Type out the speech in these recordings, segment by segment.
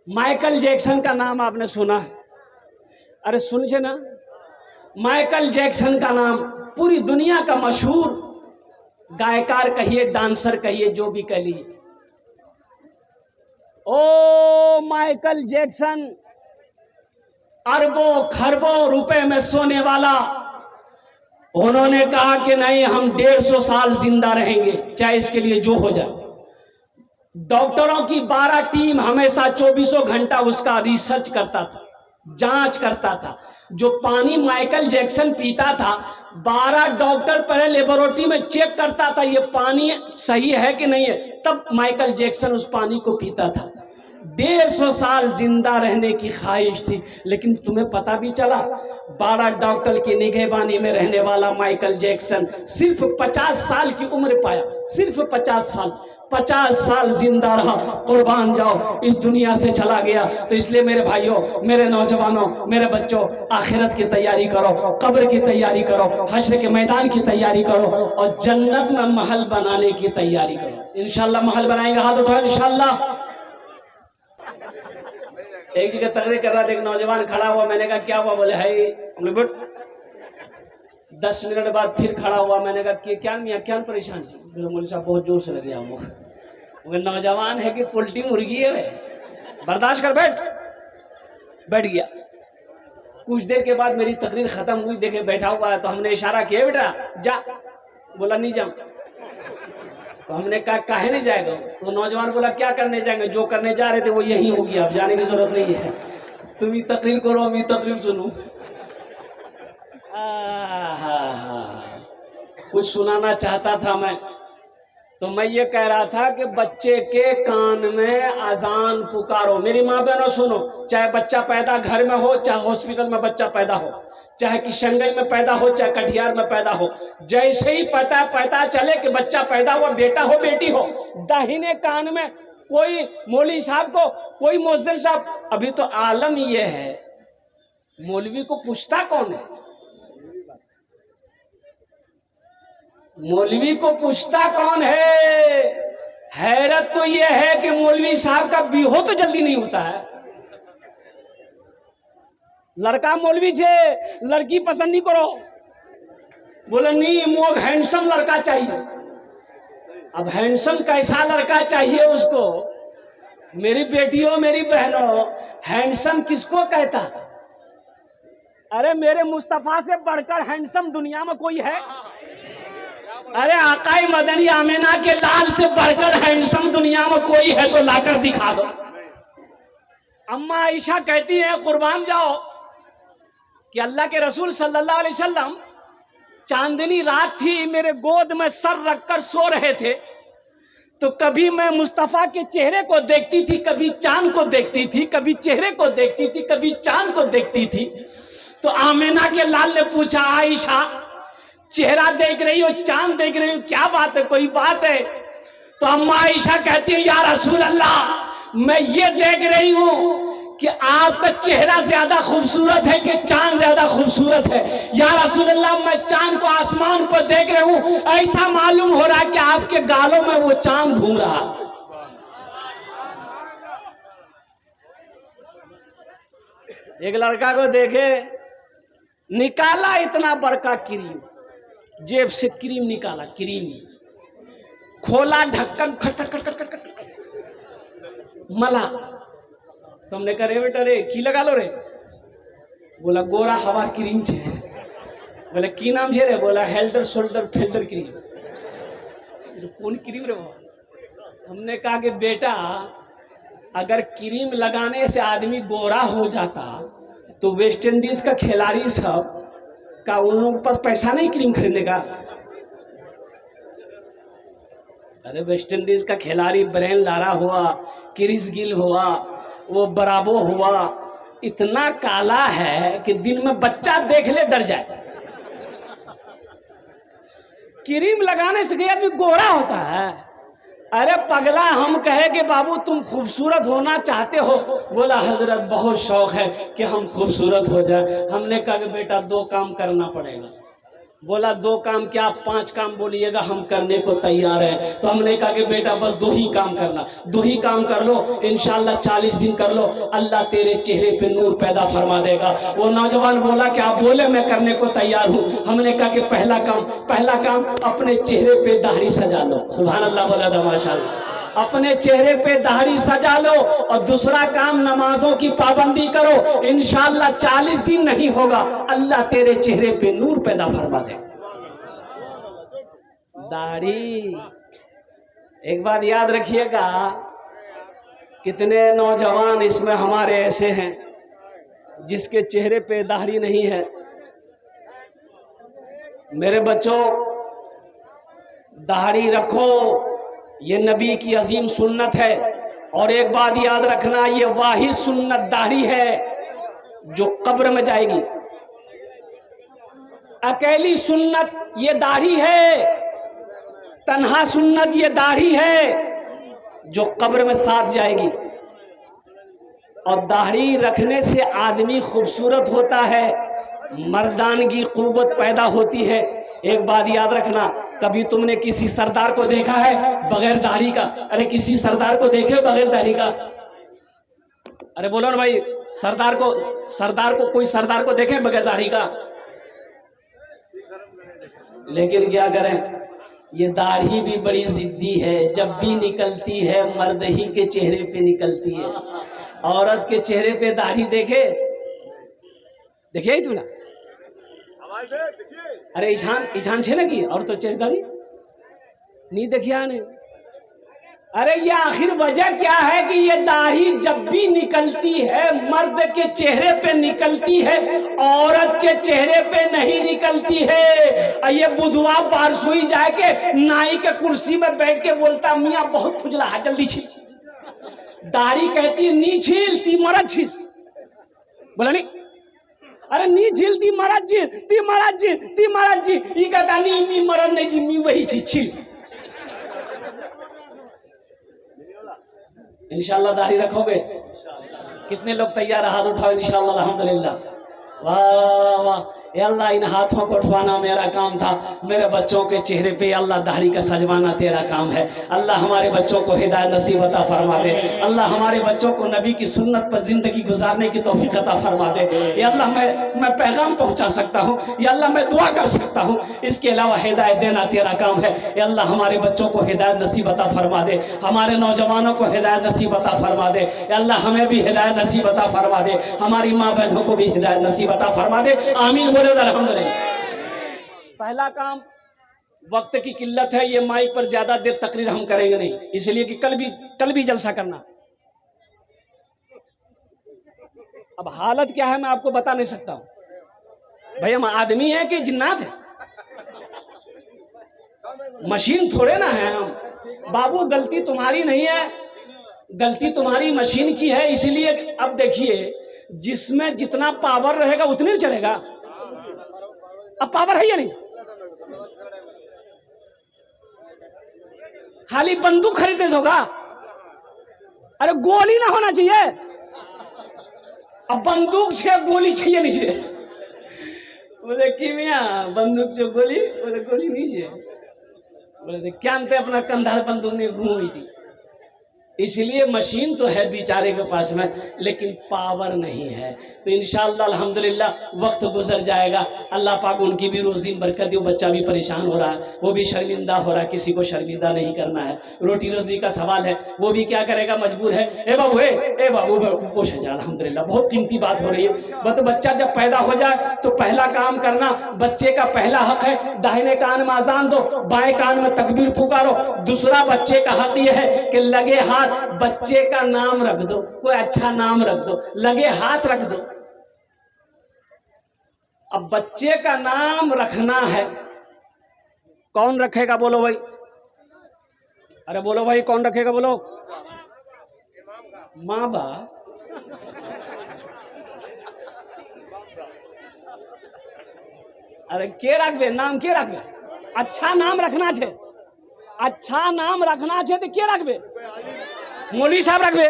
Michael Jackson का नाम आपने सुना है? अरे सुनिए ना, माइकल जैक्सन का नाम पूरी दुनिया का मशहूर गायकार कहिए, डांसर कहिए, जो भी कहिए। ओ माइकल जैक्सन अरबों खरबों रुपए में सोने वाला, उन्होंने कहा कि नहीं, हम 150 साल जिंदा रहेंगे, चाहे इसके लिए जो हो जाए। डॉक्टरों की 12 टीम हमेशा 24 घंटा उसका रिसर्च करता था, जांच करता था। जो पानी माइकल जैक्सन पीता था, 12 डॉक्टर पहले लेबोरेटरी में चेक करता था ये पानी सही है कि नहीं है, तब माइकल जैक्सन उस पानी को पीता था। 150 साल जिंदा रहने की ख्वाहिश थी, लेकिन तुम्हें पता भी चला 12 डॉक्टर की निगहबानी में रहने वाला माइकल जैक्सन सिर्फ 50 साल की उम्र पाया, सिर्फ 50 साल जिंदा रहा, कुर्बान जाओ, इस दुनिया से चला गया। तो इसलिए मेरे भाइयों, मेरे नौजवानों, मेरे बच्चों, आखिरत की तैयारी करो, कब्र की तैयारी करो, हश्र के मैदान की तैयारी करो और जन्नत में महल बनाने की तैयारी करो। इंशाल्लाह महल बनाएंगे, हाथ उठाओ इंशाल्लाह। एक जगह तकरीर कर रहा था, एक नौजवान खड़ा हुआ, मैंने कहा क्या हुआ? बोले है 10 मिनट बाद फिर खड़ा हुआ, मैंने कहा कि क्या मियाँ क्या परेशान थी? मौलवी साहब बहुत जोर से लगे हम वो नौजवान है कि पोल्ट्री मुर्गी है, बर्दाश्त कर, बैठ गया। कुछ देर के बाद मेरी तकरीर खत्म हुई, देखे बैठा हुआ है, तो हमने इशारा किया बेटा जा, बोला नहीं जाऊं। तो हमने कहा काहे नहीं जाएगा? तो नौजवान बोला क्या करने जाएंगे, जो करने जा रहे थे वो यही हो गया, अब जाने की जरूरत नहीं है, तुम ही तकरीर करो, हम ही तकरीर सुनो। कुछ सुनाना चाहता था मैं, तो मैं ये कह रहा था कि बच्चे के कान में अजान पुकारो। मेरी माँ बहनों सुनो, चाहे बच्चा पैदा घर में हो, चाहे हॉस्पिटल में बच्चा पैदा हो, चाहे किशनगंज में पैदा हो, चाहे कटिहार में पैदा हो, जैसे ही पता चले कि बच्चा पैदा हुआ, बेटा हो बेटी हो, दाहिने कान में कोई मौलवी साहब को, कोई मुअज्जिन साहब, अभी तो आलम ये है, मौलवी को पूछता कौन है? मौलवी को पूछता कौन है? हैरत तो यह है कि मौलवी साहब का बिहो तो जल्दी नहीं होता है। लड़का मौलवी छे, लड़की पसंद नहीं करो, बोले नहीं मोग हैंडसम लड़का चाहिए। अब हैंडसम कैसा लड़का चाहिए उसको? मेरी बेटियों, मेरी बहनों, हैंडसम किसको कहता? अरे मेरे मुस्तफा से बढ़कर हैंडसम दुनिया में कोई है? अरे आकाई मदनी आमिना के लाल से बढ़कर हैंडसम दुनिया में कोई है तो लाकर दिखा दो। अम्मा आयशा कहती है, कुर्बान जाओ, कि अल्लाह के रसूल सल्लल्लाहु अलैहि वसल्लम चांदनी रात थी, मेरे गोद में सर रखकर सो रहे थे, तो कभी मैं मुस्तफा के चेहरे को देखती थी, कभी चांद को देखती थी, कभी चेहरे को देखती थी, कभी चांद को देखती थी। तो आमिना के लाल ने पूछा, आयशा चेहरा देख रही हो, चांद देख रही हो, क्या बात है, कोई बात है? तो अम्मा आयशा कहती है, या रसूल अल्लाह, मैं ये देख रही हूं कि आपका चेहरा ज्यादा खूबसूरत है कि चांद ज्यादा खूबसूरत है? या रसूल अल्लाह, मैं चांद को आसमान पर देख रही हूं, ऐसा मालूम हो रहा है कि आपके गालों में वो चांद घूम रहा। एक लड़का को देखे, निकाला इतना बड़का क्रीम, जेब से क्रीम निकाला, क्रीम खोला, ढक्कन खट खट खट खट खट मला। तो हमने कहा रे बेटा रे की लगा लो रे? बोला गोरा हवा क्रीम छे। बोला की नाम छे रे? बोला हेल्डर शोल्डर फेल्डर क्रीम। कौन क्रीम रे वो? हमने कहा कि बेटा अगर क्रीम लगाने से आदमी गोरा हो जाता तो वेस्ट इंडीज का खिलाड़ी सब का उन लोगों के पास पैसा नहीं क्रीम खरीदने का? अरे वेस्ट इंडीज का खिलाड़ी ब्रेन लारा हुआ, क्रिस गिल हुआ, वो बराबो हुआ, इतना काला है कि दिन में बच्चा देख ले डर जाए। क्रीम लगाने से कोई आदमी गोरा होता है? अरे पगला, हम कहे कि बाबू तुम खूबसूरत होना चाहते हो? बोला हजरत बहुत शौक है कि हम खूबसूरत हो जाए। हमने कहा कि बेटा 2 काम करना पड़ेगा। बोला 2 काम क्या 5 काम बोलिएगा, हम करने को तैयार हैं। तो हमने कहा कि बेटा बस 2 ही काम करना, 2 ही काम कर लो, इंशाल्लाह 40 दिन कर लो, अल्लाह तेरे चेहरे पे नूर पैदा फरमा देगा। वो नौजवान बोला कि आप बोले मैं करने को तैयार हूँ। हमने कहा कि पहला काम अपने चेहरे पे दाढ़ी सजा लो। सुभान अल्लाह बोला था माशाल्लाह। अपने चेहरे पे दाढ़ी सजा लो। और दूसरा काम नमाजों की पाबंदी करो, इंशाअल्लाह 40 दिन नहीं होगा, अल्लाह तेरे चेहरे पे नूर पैदा फरमा दे। दाढ़ी एक बात याद रखिएगा, कितने नौजवान इसमें हमारे ऐसे हैं जिसके चेहरे पे दाढ़ी नहीं है। मेरे बच्चों, दाढ़ी रखो, ये नबी की अजीम सुन्नत है। और एक बात याद रखना, ये वाहिद सुन्नत दाढ़ी है जो कब्र में जाएगी। अकेली सुन्नत ये दाढ़ी है, तन्हा सुन्नत ये दाढ़ी है जो कब्र में साथ जाएगी। और दाढ़ी रखने से आदमी खूबसूरत होता है, मर्दानगी कुव्वत पैदा होती है। एक बात याद रखना, कभी तुमने किसी सरदार को देखा है बगैर दाढ़ी का? अरे किसी सरदार को देखे बगैर दाढ़ी का? अरे बोलो ना भाई, सरदार को कोई सरदार को देखे बगैर दाढ़ी का? लेकिन क्या करें, ये दाढ़ी भी बड़ी जिद्दी है, जब भी निकलती है मर्द ही के चेहरे पे निकलती है। औरत के चेहरे पे दाढ़ी देखे ही तू ना? अरे ईशान छे लगी और तो चेहरे दाढ़ी नहीं देखिया ने। अरे ये आखिर वजह क्या है कि ये दाढ़ी जब भी निकलती है मर्द के चेहरे पे निकलती है, औरत के चेहरे पे नहीं निकलती है। ये बुधवा बारसोई जाके नाई के कुर्सी में बैठ के बोलता, मियाँ बहुत खुजला है, जल्दी छील। दाढ़ी कहती है नी छील, ती मरद छील। बोला नहीं, अरे नी झील ती महाराज जी ये कहता नहीं, मी मरद नहीं जी, मी वही चीज छील। इंशाल्लाह दाढ़ी रखोगे? कितने लोग तैयार? हाथ उठाओ इंशाल्लाह। अल्हम्दुलिल्लाह, वाह वाह। अल्लाह इन हाथों को उठवाना मेरा काम था, मेरे बच्चों के चेहरे पे अल्लाह दाढ़ी का सजवाना तेरा काम है। अल्लाह हमारे बच्चों को हिदायत नसीब अता फरमा दे। अल्लाह हमारे बच्चों को नबी की सुन्नत पर जिंदगी गुजारने की तौफीक अता फरमा दे। या अल्लाह मैं पैगाम पहुंचा सकता हूँ, या अल्लाह मैं दुआ कर सकता हूँ, इसके अलावा हिदायत देना तेरा काम है। या अल्लाह हमारे बच्चों को हिदायत नसीब अता फरमा दे, हमारे नौजवानों को हिदायत नसीब अता फरमा दे। या अल्लाह हमें भी हिदायत नसीब अता फरमा दे, हमारी माँ बहनों को भी हिदायत नसीब अता फरमा दे। आमीन बोले अल्हम्दुलिल्लाह। पहला काम, वक्त की किल्लत है, ये माइक पर ज्यादा देर तकरीर हम करेंगे नहीं, इसलिए कि कल भी जलसा करना। अब हालत क्या है मैं आपको बता नहीं सकता हूं भाई, हम आदमी है कि जिन्नात है? मशीन थोड़े ना है हम। बाबू गलती तुम्हारी नहीं है, गलती तुम्हारी मशीन की है। इसलिए अब देखिए, जिसमें जितना पावर रहेगा उतने ही चलेगा। अब पावर है या नहीं? खाली बंदूक खरीदने से होगा? अरे गोली ना होना चाहिए। अब बंदूक से गोली चाहिए नहीं चाहिए? बोले कि मियाँ बंदूक जो गोली, बोले गोली नहीं चाहिए। बोले क्या अंत अपना कंधा बंदूक ने घूमी थी। इसलिए मशीन तो है बेचारे के पास में, लेकिन पावर नहीं है। तो इंशाअल्लाह अल्हम्दुलिल्लाह वक्त गुजर जाएगा, अल्लाह पाक उनकी भी रोजी में बरकत दे। बच्चा भी परेशान हो रहा है, वो भी शर्मिंदा हो रहा है, किसी को शर्मिंदा नहीं करना है। रोटी रोजी का सवाल है, वो भी क्या करेगा, मजबूर है। ए बाबू खुश है, अल्हम्दुलिल्लाह बहुत कीमती बात हो रही है। बस बच्चा जब पैदा हो जाए तो पहला काम करना, बच्चे का पहला हक है दाहिने कान में अजान दो, बाएं कान में तकबीर पुकारो। दूसरा बच्चे का हक यह है कि लगे हाथ बच्चे का नाम रख दो, कोई अच्छा नाम रख दो, लगे हाथ रख दो। अब बच्चे का नाम रखना है, कौन रखेगा बोलो भाई? अरे बोलो भाई, कौन रखेगा बोलो? माँ बाप। अरे के रखबे नाम, के रखबे? अच्छा नाम रखना छे, अच्छा नाम रखना छे तो के रखबे? मौलवी साहब रखबे?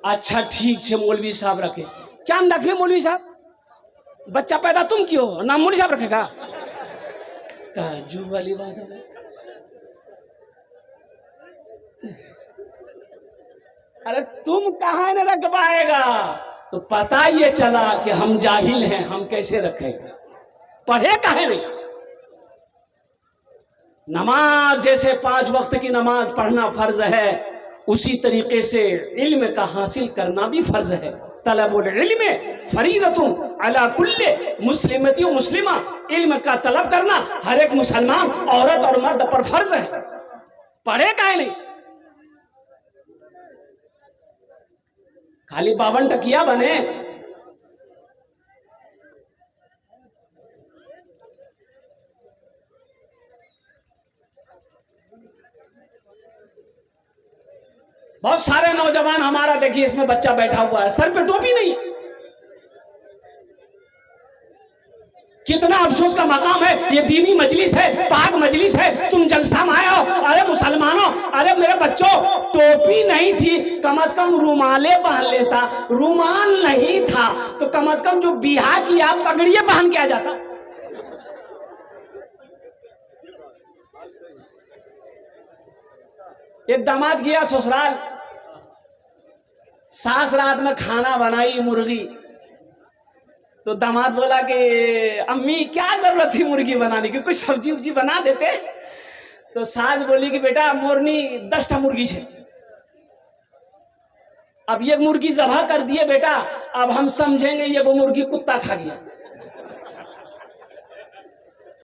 अच्छा ठीक है, मौलवी साहब रखे। क्या रखे मौलवी साहब? बच्चा पैदा तुम क्यों, नाम मौलवी साहब रखेगा? ताज्जुब वाली बात है। अरे तुम कहाँ न रख पाएगा? तो पता ये चला कि हम जाहिल हैं, हम कैसे रखेंगे? पढ़े काहे नहीं? नमाज जैसे 5 वक्त की नमाज पढ़ना फर्ज है, उसी तरीके से इल्म का हासिल करना भी फर्ज है। तलबुल इल्म फरीदतुन अला कुल्ले मुस्लिमती व मुस्लिमा, इल्म का तलब करना हर एक मुसलमान औरत और मर्द पर फर्ज है। पढ़े काहे नहीं? खाली 52 टकिया बने। बहुत सारे नौजवान हमारा देखिए, इसमें बच्चा बैठा हुआ है, सर पे टोपी नहीं। कितना अफसोस का मकाम है, ये दीनी मजलिस है, पाक मजलिस है, तुम जलसा में आए हो। अरे मुसलमानों, अरे मेरे बच्चों, टोपी नहीं थी, कम से कम रुमाले पहन लेता। रुमाल नहीं था तो कम से कम जो बिहा की आप पगड़िए पहन के आ जाता। एक दामाद गया ससुराल, सास रात में खाना बनाई मुर्गी, तो दामाद बोला कि अम्मी क्या जरूरत थी मुर्गी बनाने की, कोई सब्जी उब्जी बना देते। तो सास बोली कि बेटा मोरनी 10टा मुर्गी है, अब ये मुर्गी ज़बह कर दिए बेटा, अब हम समझेंगे ये वो मुर्गी कुत्ता खा गया।